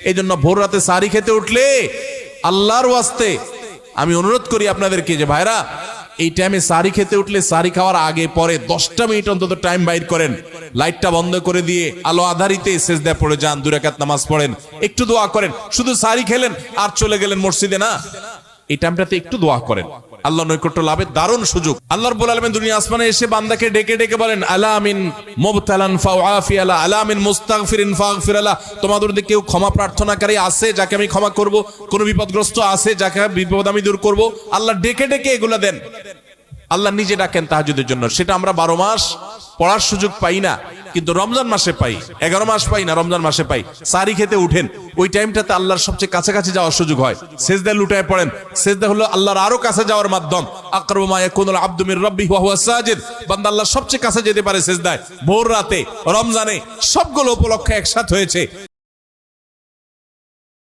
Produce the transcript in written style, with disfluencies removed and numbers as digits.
এই জন্য ভোর রাতে সারি খেতে উঠলে আল্লাহর ওয়াস্তে আমি অনুরোধ করি আপনাদেরকে যে ভাইরা, এই টাইমে সারি খেতে উঠলে সারি খাওয়ার আগে পরে 10টা মিনিট অন্তত টাইম বাইর করেন, লাইটটা বন্ধ করে দিয়ে আলো আধারিতে সেজদায় পড়ে যান, 2 রাকাত নামাজ পড়েন, একটু দোয়া করেন। শুধু সারি খেলেন আর চলে গেলেন মসজিদে না, এই টাইমটাতে একটু দোয়া করেন। আল্লাহ নৈকট্য লাভের দারুণ সুযোগ। আল্লাহ রাব্বুল আলামিন দুনিয়া আসমানে এসে বান্দাকে ডেকে ডেকে বলেন, আলা মিন মুবতালান ফাউআফি আলা, আলা মিন মুস্তাগফিরিন ফাগফির আলা। তোমাদের মধ্যে কেউ ক্ষমা প্রার্থনাকারী আছে যাকে আমি ক্ষমা করব? কোন বিপদগ্রস্ত আছে যাকে বিপদ আমি দূর করব? আল্লাহ ডেকে ডেকে এগুলা দেন। আল্লাহ নিজে ডাকেন তাহাজ্জুদের জন্য, সেটা আমরা 12 মাস পড়ার সুযোগ পাই না, কিন্তু রমজান মাসে পাই। 11 মাস পাই না, রমজান মাসে পাই। সারি খেতে উঠেন, ওই টাইমটাতে আল্লাহর সবচেয়ে কাছাকাছি যাওয়ার সুযোগ হয়। সেজদায় লুটায় পড়েন, সেজদা হলো আল্লাহর আরো কাছে যাওয়ার মাধ্যম। আকরাবু মা ইয়াকুনুল আবদু মির রাব্বিহি ওয়া হুয়া সাজিদ। বান্দা আল্লাহর সবচেয়ে কাছে যেতে পারে সেজদায়। ভোর রাতে, রমজানে, সবগুলো উপলক্ষে একসাথে হয়েছে।